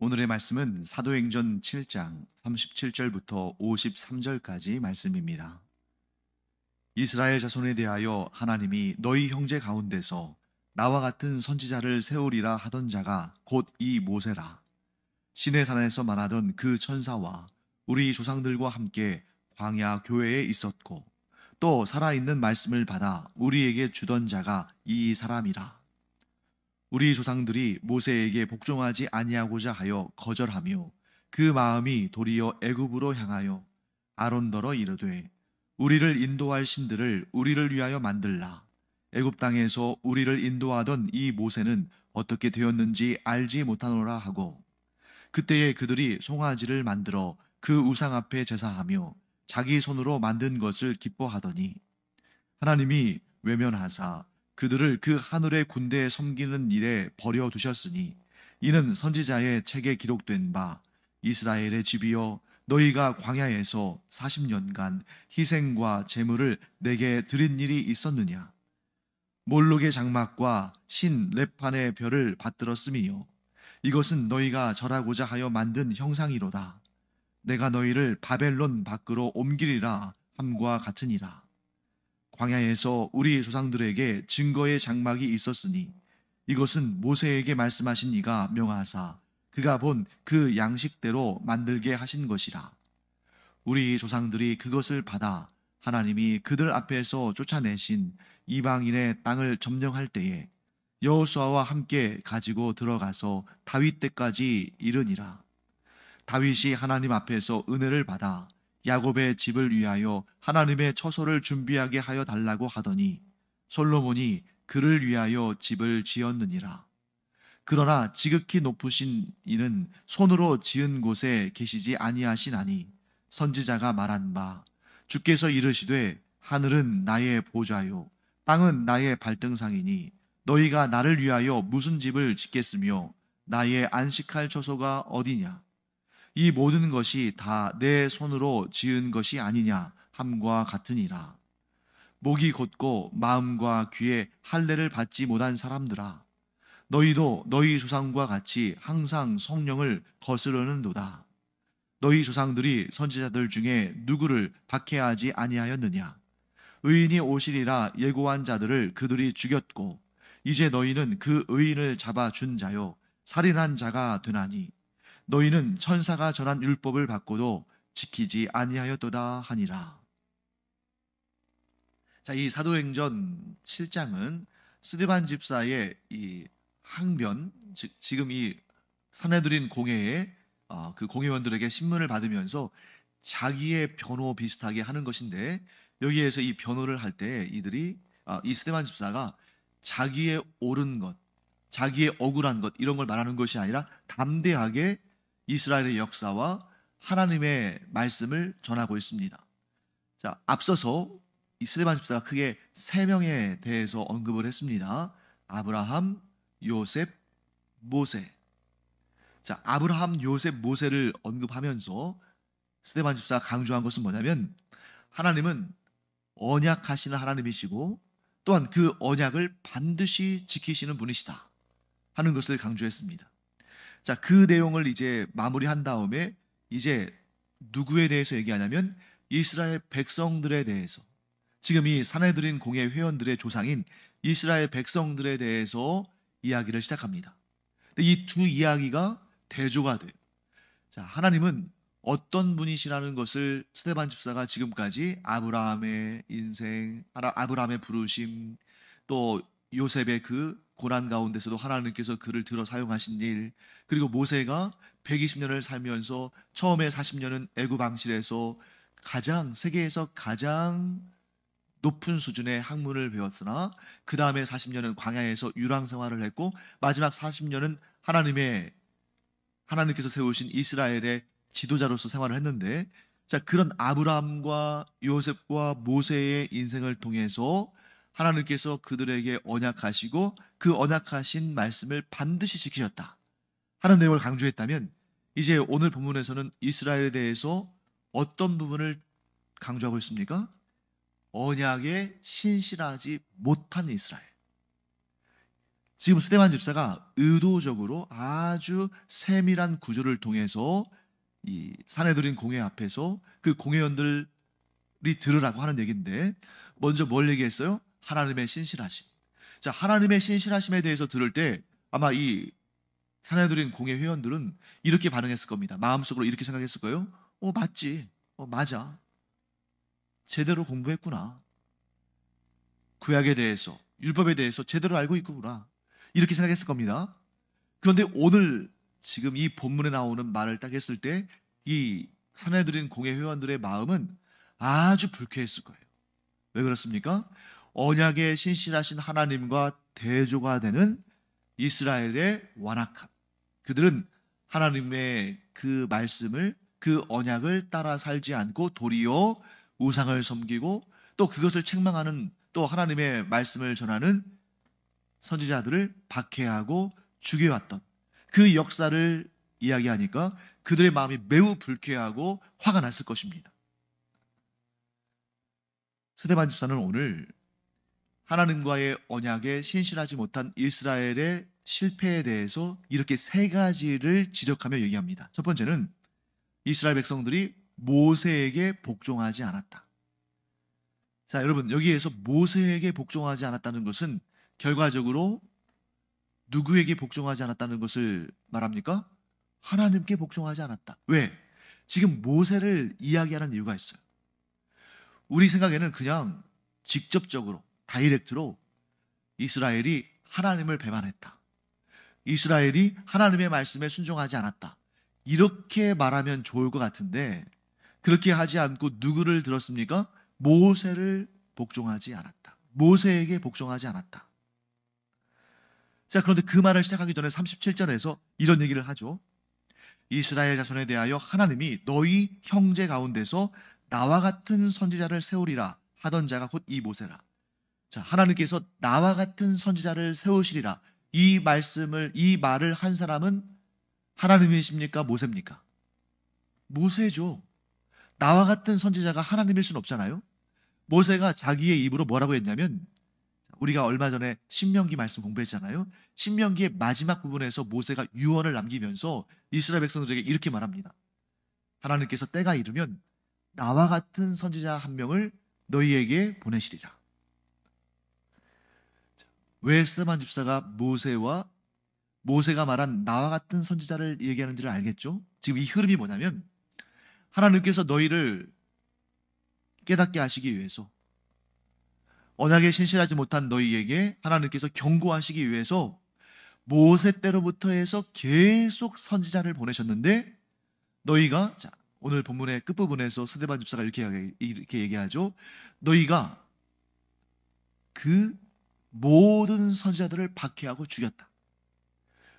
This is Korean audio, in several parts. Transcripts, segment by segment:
오늘의 말씀은 사도행전 7장 37절부터 53절까지 말씀입니다. 이스라엘 자손에 대하여 하나님이 너희 형제 가운데서 나와 같은 선지자를 세우리라 하던 자가 곧 이 모세라. 시내 산에서 말하던 그 천사와 우리 조상들과 함께 광야 교회에 있었고 또 살아있는 말씀을 받아 우리에게 주던 자가 이 사람이라. 우리 조상들이 모세에게 복종하지 아니하고자 하여 거절하며 그 마음이 도리어 애굽으로 향하여 아론더러 이르되 우리를 인도할 신들을 우리를 위하여 만들라. 애굽 땅에서 우리를 인도하던 이 모세는 어떻게 되었는지 알지 못하노라 하고, 그때에 그들이 송아지를 만들어 그 우상 앞에 제사하며 자기 손으로 만든 것을 기뻐하더니 하나님이 외면하사 그들을 그 하늘의 군대에 섬기는 일에 버려 두셨으니, 이는 선지자의 책에 기록된 바 이스라엘의 집이여 너희가 광야에서 40년간 희생과 제물을 내게 드린 일이 있었느냐. 몰록의 장막과 신 렙판의 별을 받들었음이요 이것은 너희가 절하고자 하여 만든 형상이로다. 내가 너희를 바벨론 밖으로 옮기리라 함과 같으니라. 광야에서 우리 조상들에게 증거의 장막이 있었으니 이것은 모세에게 말씀하신 이가 명하사 그가 본 그 양식대로 만들게 하신 것이라. 우리 조상들이 그것을 받아 하나님이 그들 앞에서 쫓아내신 이방인의 땅을 점령할 때에 여호수아와 함께 가지고 들어가서 다윗 때까지 이르니라. 다윗이 하나님 앞에서 은혜를 받아 야곱의 집을 위하여 하나님의 처소를 준비하게 하여 달라고 하더니 솔로몬이 그를 위하여 집을 지었느니라. 그러나 지극히 높으신 이는 손으로 지은 곳에 계시지 아니하시나니 선지자가 말한 바 주께서 이르시되 하늘은 나의 보좌요 땅은 나의 발등상이니 너희가 나를 위하여 무슨 집을 짓겠으며 나의 안식할 처소가 어디냐. 이 모든 것이 다 내 손으로 지은 것이 아니냐 함과 같으니라. 목이 곧고 마음과 귀에 할례를 받지 못한 사람들아, 너희도 너희 조상과 같이 항상 성령을 거스르는도다. 너희 조상들이 선지자들 중에 누구를 박해하지 아니하였느냐. 의인이 오시리라 예고한 자들을 그들이 죽였고 이제 너희는 그 의인을 잡아 준 자요 살인한 자가 되나니 너희는 천사가 전한 율법을 받고도 지키지 아니하였도다 하니라. 자, 이 사도행전 7장은 스데반 집사의 이 항변, 즉 지금 이 사내들인 공회에 그 공회원들에게 신문을 받으면서 자기의 변호 비슷하게 하는 것인데, 여기에서 이 변호를 할 때 이들이 이 스데반 집사가 자기의 옳은 것, 자기의 억울한 것 이런 걸 말하는 것이 아니라 담대하게 이스라엘의 역사와 하나님의 말씀을 전하고 있습니다. 자, 앞서서 이 스데반 집사가 크게 세 명에 대해서 언급을 했습니다. 아브라함, 요셉, 모세. 자, 아브라함, 요셉, 모세를 언급하면서 스데반 집사가 강조한 것은 뭐냐면 하나님은 언약하시는 하나님이시고 또한 그 언약을 반드시 지키시는 분이시다 하는 것을 강조했습니다. 자, 그 내용을 이제 마무리한 다음에 이제 누구에 대해서 얘기하냐면 이스라엘 백성들에 대해서, 지금 이 사내들인 공회 회원들의 조상인 이스라엘 백성들에 대해서 이야기를 시작합니다. 근데 이 두 이야기가 대조가 돼요. 자, 하나님은 어떤 분이시라는 것을 스데반 집사가 지금까지 아브라함의 인생, 아브라함의 부르심, 또 요셉의 그 고난 가운데서도 하나님께서 그를 들어 사용하신 일, 그리고 모세가 120년을 살면서 처음에 40년은 애굽 왕실에서 세계에서 가장 높은 수준의 학문을 배웠으나 그 다음에 40년은 광야에서 유랑 생활을 했고 마지막 40년은 하나님께서 세우신 이스라엘의 지도자로서 생활을 했는데, 자, 그런 아브라함과 요셉과 모세의 인생을 통해서 하나님께서 그들에게 언약하시고 그 언약하신 말씀을 반드시 지키셨다 하는 내용을 강조했다면, 이제 오늘 본문에서는 이스라엘에 대해서 어떤 부분을 강조하고 있습니까? 언약에 신실하지 못한 이스라엘. 지금 스데반 집사가 의도적으로 아주 세밀한 구조를 통해서 이 사내들인 공회 앞에서 그 공회원들이 들으라고 하는 얘기인데, 먼저 뭘 얘기했어요? 하나님의 신실하심. 자, 하나님의 신실하심에 대해서 들을 때 아마 이 사내들인 공회 회원들은 이렇게 반응했을 겁니다. 마음속으로 이렇게 생각했을 거예요. 맞지. 맞아. 제대로 공부했구나. 구약에 대해서, 율법에 대해서 제대로 알고 있구나. 이렇게 생각했을 겁니다. 그런데 오늘 지금 이 본문에 나오는 말을 딱 했을 때 이 사내들인 공회 회원들의 마음은 아주 불쾌했을 거예요. 왜 그렇습니까? 언약의 신실하신 하나님과 대조가 되는 이스라엘의 완악함. 그들은 하나님의 그 말씀을, 그 언약을 따라 살지 않고 도리어 우상을 섬기고 또 그것을 책망하는, 또 하나님의 말씀을 전하는 선지자들을 박해하고 죽여왔던 그 역사를 이야기하니까 그들의 마음이 매우 불쾌하고 화가 났을 것입니다. 스데반 집사는 오늘 하나님과의 언약에 신실하지 못한 이스라엘의 실패에 대해서 이렇게 세 가지를 지적하며 얘기합니다. 첫 번째는 이스라엘 백성들이 모세에게 복종하지 않았다. 자, 여러분, 여기에서 모세에게 복종하지 않았다는 것은 결과적으로 누구에게 복종하지 않았다는 것을 말합니까? 하나님께 복종하지 않았다. 왜? 지금 모세를 이야기하는 이유가 있어요. 우리 생각에는 그냥 직접적으로, 다이렉트로 이스라엘이 하나님을 배반했다, 이스라엘이 하나님의 말씀에 순종하지 않았다, 이렇게 말하면 좋을 것 같은데 그렇게 하지 않고 누구를 들었습니까? 모세를 복종하지 않았다. 모세에게 복종하지 않았다. 자, 그런데 그 말을 시작하기 전에 37절에서 이런 얘기를 하죠. 이스라엘 자손에 대하여 하나님이 너희 형제 가운데서 나와 같은 선지자를 세우리라 하던 자가 곧 이 모세라. 자, 하나님께서 나와 같은 선지자를 세우시리라, 이 말씀을, 이 말을 한 사람은 하나님이십니까? 모세입니까? 모세죠. 나와 같은 선지자가 하나님일 수는 없잖아요. 모세가 자기의 입으로 뭐라고 했냐면, 우리가 얼마 전에 신명기 말씀 공부했잖아요. 신명기의 마지막 부분에서 모세가 유언을 남기면서 이스라엘 백성들에게 이렇게 말합니다. 하나님께서 때가 이르면 나와 같은 선지자 한 명을 너희에게 보내시리라. 왜 스데반 집사가 모세가 말한 나와 같은 선지자를 얘기하는지를 알겠죠? 지금 이 흐름이 뭐냐면, 하나님께서 너희를 깨닫게 하시기 위해서, 언약에 신실하지 못한 너희에게 하나님께서 경고하시기 위해서 모세 때로부터 해서 계속 선지자를 보내셨는데, 너희가, 자, 오늘 본문의 끝부분에서 스데반 집사가 이렇게 얘기하죠. 너희가 그 모든 선지자들을 박해하고 죽였다.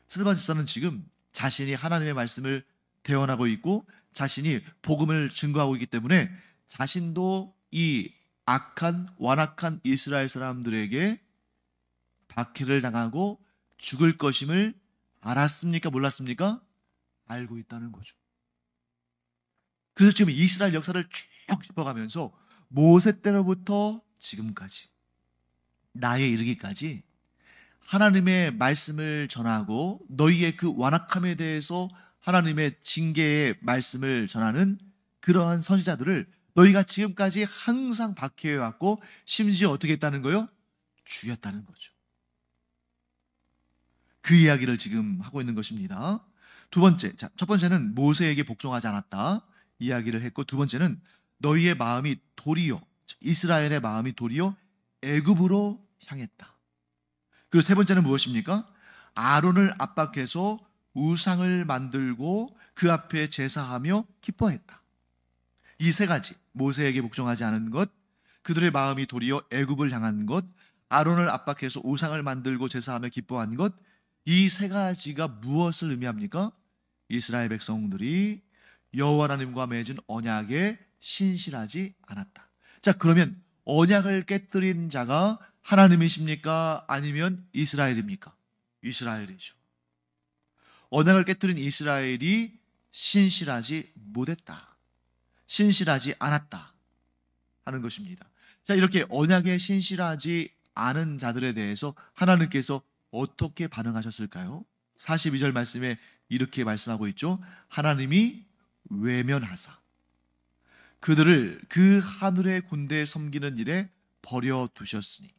스데반 집사는 지금 자신이 하나님의 말씀을 대언하고 있고 자신이 복음을 증거하고 있기 때문에 자신도 이 악한, 완악한 이스라엘 사람들에게 박해를 당하고 죽을 것임을 알았습니까? 몰랐습니까? 알고 있다는 거죠. 그래서 지금 이스라엘 역사를 쭉 짚어가면서 모세 때로부터 지금까지, 나에 이르기까지 하나님의 말씀을 전하고 너희의 그 완악함에 대해서 하나님의 징계의 말씀을 전하는 그러한 선지자들을 너희가 지금까지 항상 박해해왔고, 심지어 어떻게 했다는 거요? 죽였다는 거죠. 그 이야기를 지금 하고 있는 것입니다. 두 번째, 자, 첫 번째는 모세에게 복종하지 않았다 이야기를 했고, 두 번째는 너희의 마음이 도리어, 이스라엘의 마음이 도리어 애굽으로 향했다. 그리고 세 번째는 무엇입니까? 아론을 압박해서 우상을 만들고 그 앞에 제사하며 기뻐했다. 이 세 가지, 모세에게 복종하지 않은 것, 그들의 마음이 도리어 애굽을 향한 것, 아론을 압박해서 우상을 만들고 제사하며 기뻐한 것, 이 세 가지가 무엇을 의미합니까? 이스라엘 백성들이 여호와 하나님과 맺은 언약에 신실하지 않았다. 자, 그러면 언약을 깨뜨린 자가 하나님이십니까? 아니면 이스라엘입니까? 이스라엘이죠. 언약을 깨뜨린 이스라엘이 신실하지 못했다, 신실하지 않았다 하는 것입니다. 자, 이렇게 언약에 신실하지 않은 자들에 대해서 하나님께서 어떻게 반응하셨을까요? 42절 말씀에 이렇게 말씀하고 있죠. 하나님이 외면하사 그들을 그 하늘의 군대에 섬기는 일에 버려두셨으니.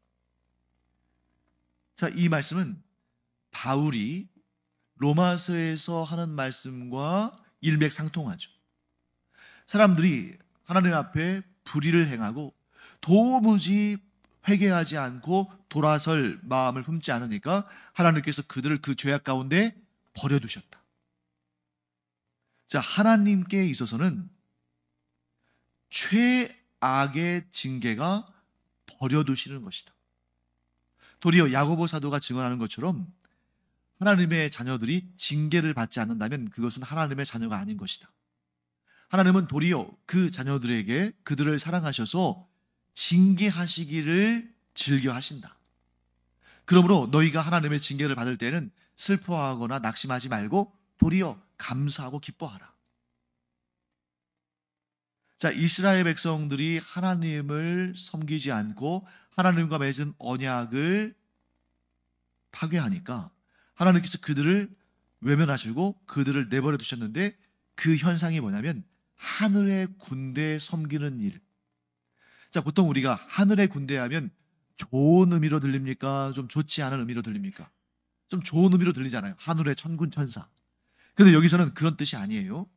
자, 이 말씀은 바울이 로마서에서 하는 말씀과 일맥상통하죠. 사람들이 하나님 앞에 불의를 행하고 도무지 회개하지 않고 돌아설 마음을 품지 않으니까 하나님께서 그들을 그 죄악 가운데 버려두셨다. 자, 하나님께 있어서는 최악의 징계가 버려두시는 것이다. 도리어 야고보 사도가 증언하는 것처럼 하나님의 자녀들이 징계를 받지 않는다면 그것은 하나님의 자녀가 아닌 것이다. 하나님은 도리어 그 자녀들에게 그들을 사랑하셔서 징계하시기를 즐겨 하신다. 그러므로 너희가 하나님의 징계를 받을 때는 슬퍼하거나 낙심하지 말고 도리어 감사하고 기뻐하라. 자, 이스라엘 백성들이 하나님을 섬기지 않고 하나님과 맺은 언약을 파괴하니까 하나님께서 그들을 외면하시고 그들을 내버려 두셨는데 그 현상이 뭐냐면 하늘의 군대에 섬기는 일. 자, 보통 우리가 하늘의 군대 하면 좋은 의미로 들립니까? 좀 좋지 않은 의미로 들립니까? 좀 좋은 의미로 들리잖아요. 하늘의 천군 천사. 근데 여기서는 그런 뜻이 아니에요.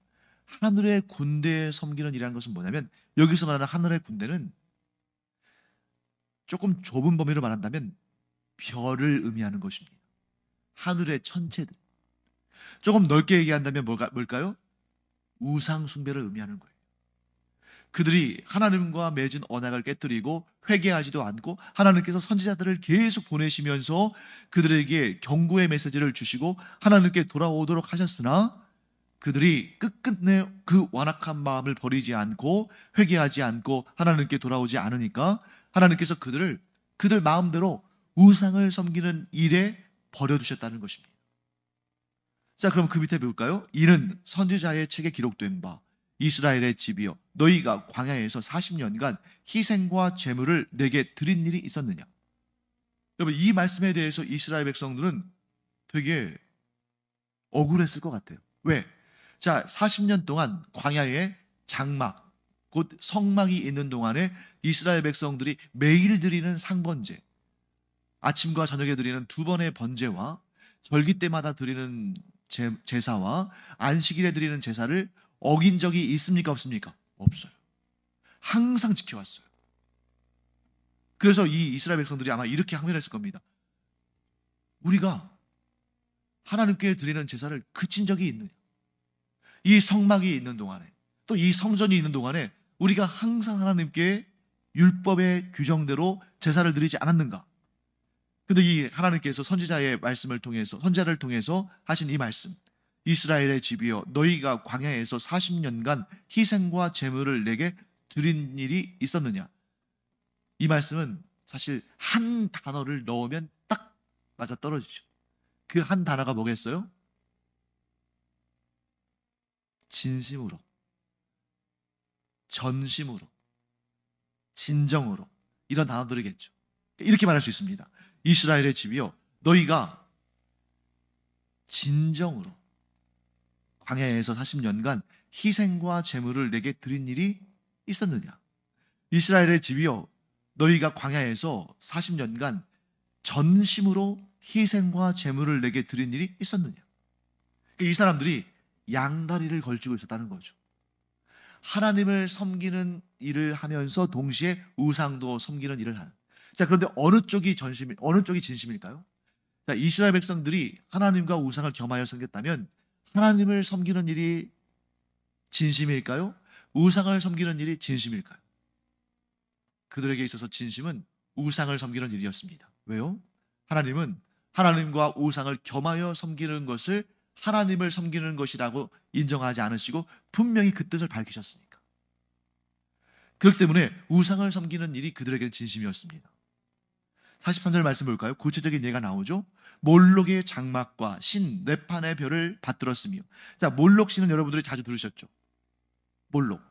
하늘의 군대에 섬기는 일이라는 것은 뭐냐면 여기서 말하는 하늘의 군대는 조금 좁은 범위로 말한다면 별을 의미하는 것입니다. 하늘의 천체들. 조금 넓게 얘기한다면 뭘까요? 우상 숭배를 의미하는 거예요. 그들이 하나님과 맺은 언약을 깨뜨리고 회개하지도 않고 하나님께서 선지자들을 계속 보내시면서 그들에게 경고의 메시지를 주시고 하나님께 돌아오도록 하셨으나 그들이 끝끝내 그 완악한 마음을 버리지 않고 회개하지 않고 하나님께 돌아오지 않으니까 하나님께서 그들 마음대로 우상을 섬기는 일에 버려두셨다는 것입니다. 자, 그럼 그 밑에 볼까요? 이는 선지자의 책에 기록된 바 이스라엘의 집이여 너희가 광야에서 40년간 희생과 제물을 내게 드린 일이 있었느냐. 여러분, 이 말씀에 대해서 이스라엘 백성들은 되게 억울했을 것 같아요. 왜? 자, 40년 동안 광야에 장막, 곧 성막이 있는 동안에 이스라엘 백성들이 매일 드리는 상번제, 아침과 저녁에 드리는 두 번의 번제와 절기 때마다 드리는 제사와 안식일에 드리는 제사를 어긴 적이 있습니까? 없습니까? 없어요. 항상 지켜왔어요. 그래서 이 이스라엘 백성들이 아마 이렇게 항변했을 겁니다. 우리가 하나님께 드리는 제사를 그친 적이 있느냐? 이 성막이 있는 동안에 또 이 성전이 있는 동안에 우리가 항상 하나님께 율법의 규정대로 제사를 드리지 않았는가? 근데 이 하나님께서 선지자의 말씀을 통해서 선지자를 통해서 하신 이 말씀, 이스라엘의 집이여 너희가 광야에서 40년간 희생과 제물을 내게 드린 일이 있었느냐? 이 말씀은 사실 한 단어를 넣으면 딱 맞아 떨어지죠. 그 한 단어가 뭐겠어요? 진심으로, 전심으로, 진정으로, 이런 단어들이겠죠. 이렇게 말할 수 있습니다. 이스라엘의 집이여 너희가 진정으로 광야에서 40년간 희생과 제물을 내게 드린 일이 있었느냐? 이스라엘의 집이여 너희가 광야에서 40년간 전심으로 희생과 제물을 내게 드린 일이 있었느냐? 이 사람들이 양다리를 걸치고 있었다는 거죠. 하나님을 섬기는 일을 하면서 동시에 우상도 섬기는 일을 하는. 자, 그런데 어느 쪽이 진심일까요? 자, 이스라엘 백성들이 하나님과 우상을 겸하여 섬겼다면 하나님을 섬기는 일이 진심일까요? 우상을 섬기는 일이 진심일까요? 그들에게 있어서 진심은 우상을 섬기는 일이었습니다. 왜요? 하나님은 하나님과 우상을 겸하여 섬기는 것을 하나님을 섬기는 것이라고 인정하지 않으시고 분명히 그 뜻을 밝히셨으니까. 그렇기 때문에 우상을 섬기는 일이 그들에게는 진심이었습니다. 43절 말씀 볼까요? 구체적인 예가 나오죠. 몰록의 장막과 신 레판의 별을 받들었으며. 자, 몰록 신은 여러분들이 자주 들으셨죠. 몰록,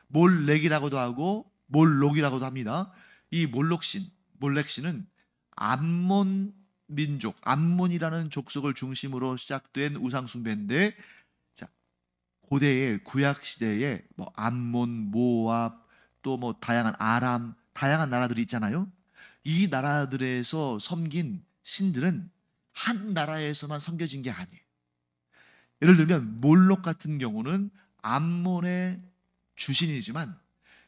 몰렉이라고도 하고 몰록이라고도 합니다. 이 몰록 신, 몰렉 신은 암몬 민족 암몬이라는 족속을 중심으로 시작된 우상 숭배인데, 자, 고대의 구약 시대에 뭐 암몬, 모압, 또 뭐 다양한 아람, 다양한 나라들이 있잖아요. 이 나라들에서 섬긴 신들은 한 나라에서만 섬겨진 게 아니에요. 예를 들면 몰록 같은 경우는 암몬의 주신이지만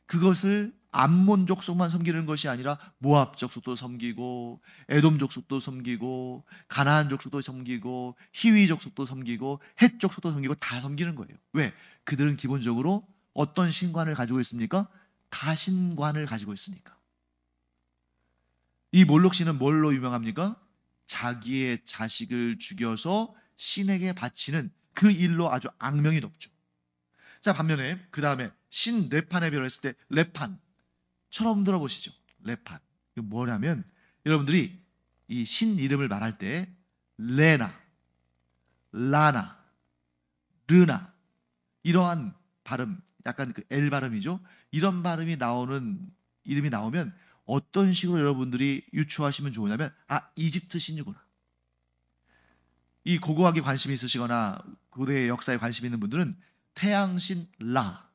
그것을 암몬 족속만 섬기는 것이 아니라 모압 족속도 섬기고 에돔 족속도 섬기고 가나안 족속도 섬기고 히위 족속도 섬기고 헷 족속도 섬기고 다 섬기는 거예요. 왜? 그들은 기본적으로 어떤 신관을 가지고 있습니까? 다신관을 가지고 있으니까. 이 몰록 신은 뭘로 유명합니까? 자기의 자식을 죽여서 신에게 바치는 그 일로 아주 악명이 높죠. 자, 반면에 그 다음에 신 레판에 비유했을 때 레판, 처음 들어보시죠? 레판. 이거 뭐냐면 여러분들이 이 신 이름을 말할 때 레나, 라나, 르나 이러한 발음, 약간 그 L 발음이죠. 이런 발음이 나오는 이름이 나오면 어떤 식으로 여러분들이 유추하시면 좋으냐면 이집트 신이구나. 이 고고학에 관심이 있으시거나 고대 역사에 관심 있는 분들은 태양신 라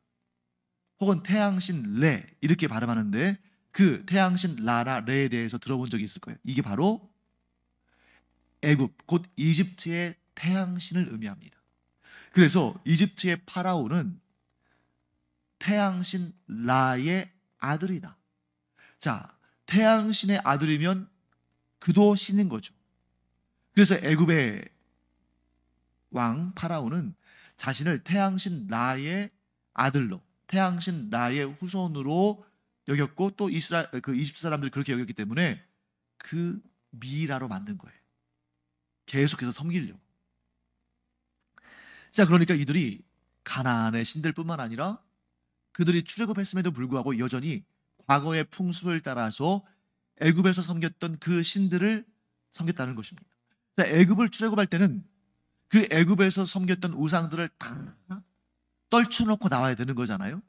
혹은 태양신 레 이렇게 발음하는데 그 태양신 라나 레에 대해서 들어본 적이 있을 거예요. 이게 바로 애굽 곧 이집트의 태양신을 의미합니다. 그래서 이집트의 파라오는 태양신 라의 아들이다. 자, 태양신의 아들이면 그도 신인 거죠. 그래서 애굽의 왕 파라오는 자신을 태양신 라의 아들로, 태양신 라의 후손으로 여겼고 또 이집트 사람들이 그렇게 여겼기 때문에 그 미라로 만든 거예요. 계속해서 섬기려고. 자, 그러니까 이들이 가나안의 신들뿐만 아니라 그들이 출애굽했음에도 불구하고 여전히 과거의 풍습을 따라서 애굽에서 섬겼던 그 신들을 섬겼다는 것입니다. 자, 애굽을 출애굽할 때는 그 애굽에서 섬겼던 우상들을 다 떨쳐놓고 나와야 되는 거잖아요.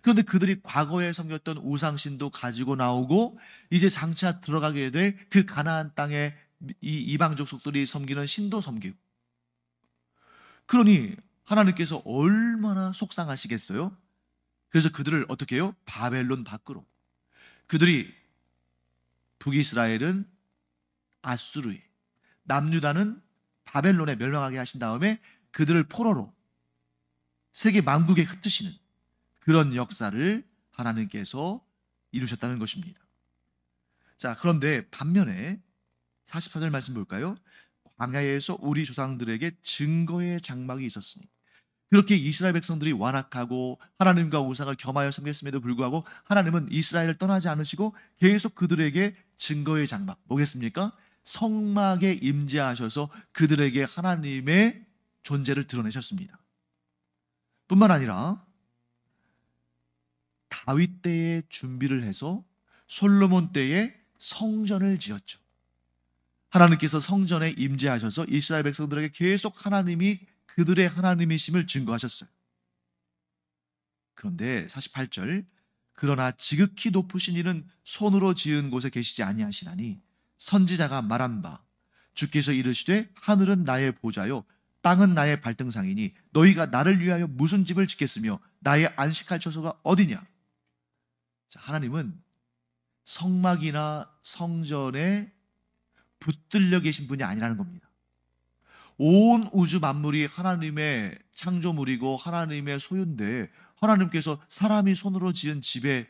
그런데 그들이 과거에 섬겼던 우상신도 가지고 나오고 이제 장차 들어가게 될 그 가나안 땅에 이 이방 족속들이 섬기는 신도 섬기고. 그러니 하나님께서 얼마나 속상하시겠어요? 그래서 그들을 어떻게 해요? 바벨론 밖으로. 그들이 북이스라엘은 아수르에, 남유다는 바벨론에 멸망하게 하신 다음에 그들을 포로로 세계 만국에 흩으시는 그런 역사를 하나님께서 이루셨다는 것입니다. 자, 그런데 반면에 44절 말씀 볼까요? 광야에서 우리 조상들에게 증거의 장막이 있었으니 그렇게 이스라엘 백성들이 완악하고 하나님과 우상을 겸하여 섬겼음에도 불구하고 하나님은 이스라엘을 떠나지 않으시고 계속 그들에게 증거의 장막, 뭐겠습니까? 성막에 임재하셔서 그들에게 하나님의 존재를 드러내셨습니다. 뿐만 아니라 다윗 때에 준비를 해서 솔로몬 때에 성전을 지었죠. 하나님께서 성전에 임재하셔서 이스라엘 백성들에게 계속 하나님이 그들의 하나님이심을 증거하셨어요. 그런데 48절, 그러나 지극히 높으신 이는 손으로 지은 곳에 계시지 아니하시나니 선지자가 말한 바 주께서 이르시되 하늘은 나의 보좌요 땅은 나의 발등상이니 너희가 나를 위하여 무슨 집을 짓겠으며 나의 안식할 처소가 어디냐. 자, 하나님은 성막이나 성전에 붙들려 계신 분이 아니라는 겁니다. 온 우주 만물이 하나님의 창조물이고 하나님의 소유인데 하나님께서 사람이 손으로 지은 집에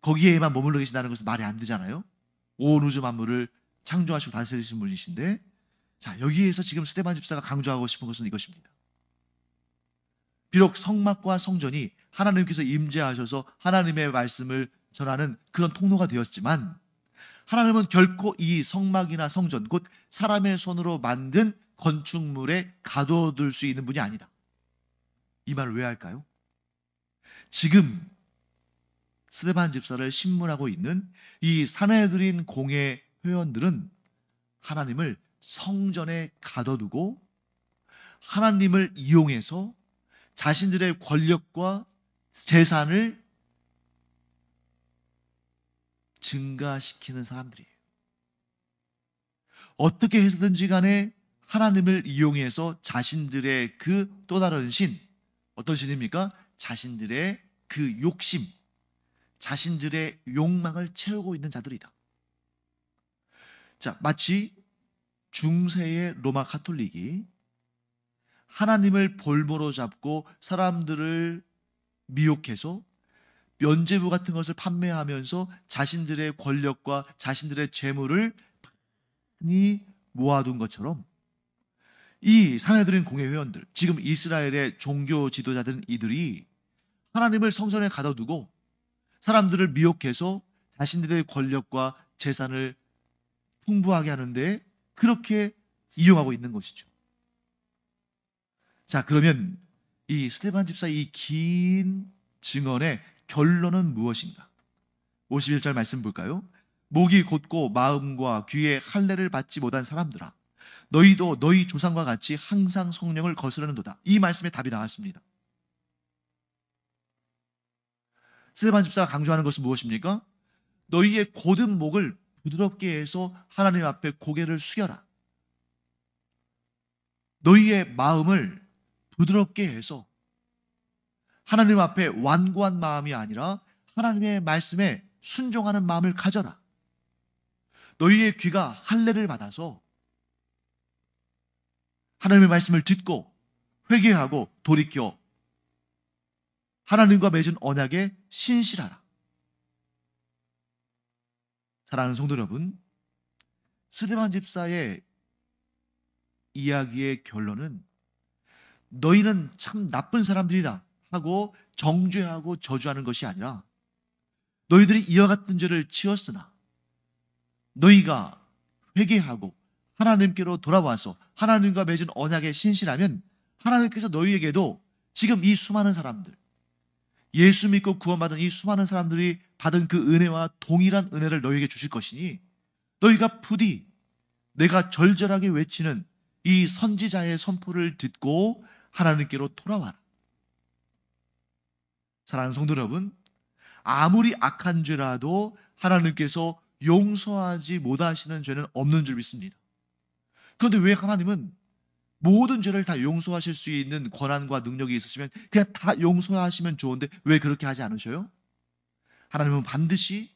거기에만 머물러 계신다는 것은 말이 안 되잖아요. 온 우주 만물을 창조하시고 다스리신 분이신데, 자, 여기에서 지금 스데반 집사가 강조하고 싶은 것은 이것입니다. 비록 성막과 성전이 하나님께서 임재하셔서 하나님의 말씀을 전하는 그런 통로가 되었지만 하나님은 결코 이 성막이나 성전, 곧 사람의 손으로 만든 건축물에 가둬둘 수 있는 분이 아니다. 이 말을 왜 할까요? 지금 스데반 집사를 신문하고 있는 이 사내들인 공회 회원들은 하나님을 성전에 가둬두고 하나님을 이용해서 자신들의 권력과 재산을 증가시키는 사람들이에요. 어떻게 해서든지 간에 하나님을 이용해서 자신들의 그 또 다른 신, 어떤 신입니까? 자신들의 그 욕심, 자신들의 욕망을 채우고 있는 자들이다. 자, 마치 중세의 로마 가톨릭이 하나님을 볼모로 잡고 사람들을 미혹해서 면죄부 같은 것을 판매하면서 자신들의 권력과 자신들의 재물을 많이 모아둔 것처럼, 이 사내들인 공회 회원들, 지금 이스라엘의 종교 지도자들은 이들이 하나님을 성전에 가둬두고 사람들을 미혹해서 자신들의 권력과 재산을 풍부하게 하는데 그렇게 이용하고 있는 것이죠. 자, 그러면 이 스데반 집사의 이 긴 증언의 결론은 무엇인가? 51절 말씀 볼까요? 목이 곧고 마음과 귀에 할례를 받지 못한 사람들아, 너희도 너희 조상과 같이 항상 성령을 거스르는도다. 이 말씀에 답이 나왔습니다. 스데반 집사가 강조하는 것은 무엇입니까? 너희의 곧은 목을 부드럽게 해서 하나님 앞에 고개를 숙여라. 너희의 마음을 부드럽게 해서 하나님 앞에 완고한 마음이 아니라 하나님의 말씀에 순종하는 마음을 가져라. 너희의 귀가 할례를 받아서 하나님의 말씀을 듣고 회개하고 돌이켜 하나님과 맺은 언약에 신실하라. 사랑하는 성도 여러분, 스데반 집사의 이야기의 결론은 너희는 참 나쁜 사람들이다 하고 정죄하고 저주하는 것이 아니라, 너희들이 이와 같은 죄를 지었으나 너희가 회개하고 하나님께로 돌아와서 하나님과 맺은 언약에 신실하면 하나님께서 너희에게도 지금 이 수많은 사람들, 예수 믿고 구원받은 이 수많은 사람들이 받은 그 은혜와 동일한 은혜를 너희에게 주실 것이니, 너희가 부디 내가 절절하게 외치는 이 선지자의 선포를 듣고 하나님께로 돌아와라. 사랑하는 성도 여러분, 아무리 악한 죄라도 하나님께서 용서하지 못하시는 죄는 없는 줄 믿습니다. 그런데 왜 하나님은 모든 죄를 다 용서하실 수 있는 권한과 능력이 있으시면 그냥 다 용서하시면 좋은데 왜 그렇게 하지 않으셔요? 하나님은 반드시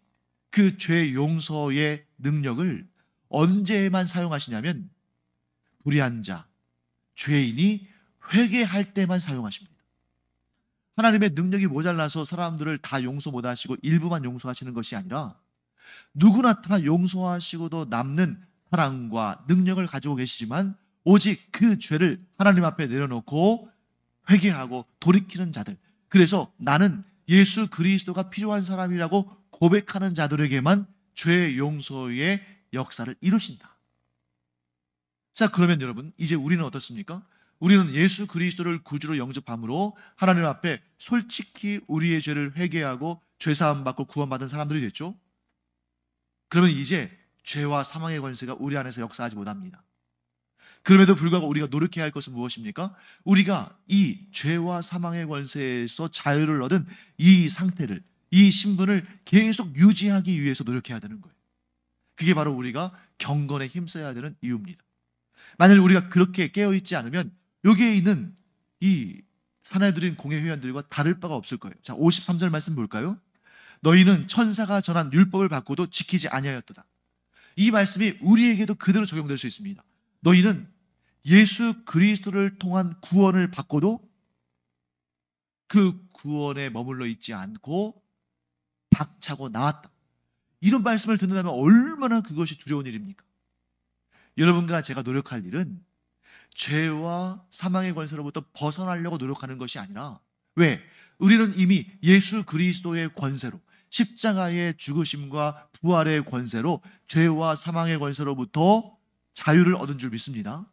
그 죄 용서의 능력을 언제만 사용하시냐면 불의한 자, 죄인이 회개할 때만 사용하십니다. 하나님의 능력이 모자라서 사람들을 다 용서 못하시고 일부만 용서하시는 것이 아니라 누구나 다 용서하시고도 남는 사랑과 능력을 가지고 계시지만 오직 그 죄를 하나님 앞에 내려놓고 회개하고 돌이키는 자들, 그래서 나는 예수 그리스도가 필요한 사람이라고 고백하는 자들에게만 죄 용서의 역사를 이루신다. 자, 그러면 여러분, 이제 우리는 어떻습니까? 우리는 예수 그리스도를 구주로 영접함으로 하나님 앞에 솔직히 우리의 죄를 회개하고 죄사함 받고 구원받은 사람들이 됐죠. 그러면 이제 죄와 사망의 권세가 우리 안에서 역사하지 못합니다. 그럼에도 불구하고 우리가 노력해야 할 것은 무엇입니까? 우리가 이 죄와 사망의 권세에서 자유를 얻은 이 상태를, 이 신분을 계속 유지하기 위해서 노력해야 되는 거예요. 그게 바로 우리가 경건에 힘써야 되는 이유입니다. 만일 우리가 그렇게 깨어있지 않으면 여기에 있는 이 사내들인 공회 회원들과 다를 바가 없을 거예요. 자, 53절 말씀 볼까요? 너희는 천사가 전한 율법을 받고도 지키지 아니하였도다. 이 말씀이 우리에게도 그대로 적용될 수 있습니다. 너희는 예수 그리스도를 통한 구원을 받고도 그 구원에 머물러 있지 않고 박차고 나왔다. 이런 말씀을 듣는다면 얼마나 그것이 두려운 일입니까? 여러분과 제가 노력할 일은 죄와 사망의 권세로부터 벗어나려고 노력하는 것이 아니라, 왜? 우리는 이미 예수 그리스도의 권세로, 십자가의 죽으심과 부활의 권세로 죄와 사망의 권세로부터 자유를 얻은 줄 믿습니다.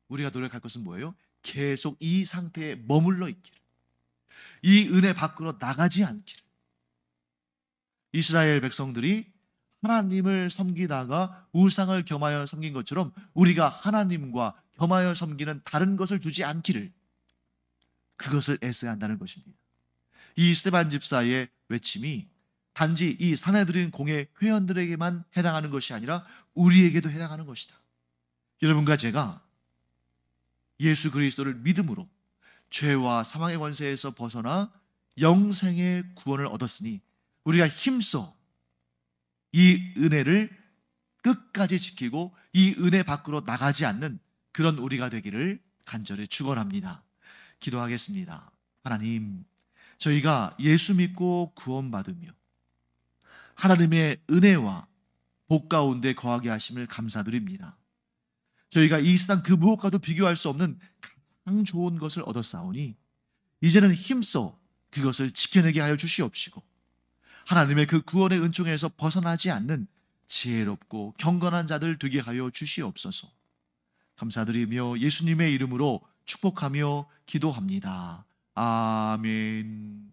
우리가 노력할 것은 뭐예요? 계속 이 상태에 머물러 있기를, 이 은혜 밖으로 나가지 않기를. 이스라엘 백성들이 하나님을 섬기다가 우상을 겸하여 섬긴 것처럼 우리가 하나님과 겸하여 섬기는 다른 것을 두지 않기를, 그것을 애써야 한다는 것입니다. 이 스데반 집사의 외침이 단지 이 사내들인 공회 회원들에게만 해당하는 것이 아니라 우리에게도 해당하는 것이다. 여러분과 제가 예수 그리스도를 믿음으로 죄와 사망의 권세에서 벗어나 영생의 구원을 얻었으니 우리가 힘써 이 은혜를 끝까지 지키고 이 은혜 밖으로 나가지 않는 그런 우리가 되기를 간절히 축원합니다. 기도하겠습니다. 하나님, 저희가 예수 믿고 구원받으며 하나님의 은혜와 복 가운데 거하게 하심을 감사드립니다. 저희가 이 세상 그 무엇과도 비교할 수 없는 가장 좋은 것을 얻었사오니 이제는 힘써 그것을 지켜내게 하여 주시옵시고 하나님의 그 구원의 은총에서 벗어나지 않는 지혜롭고 경건한 자들 되게 하여 주시옵소서. 감사드리며 예수님의 이름으로 축복하며 기도합니다. 아멘.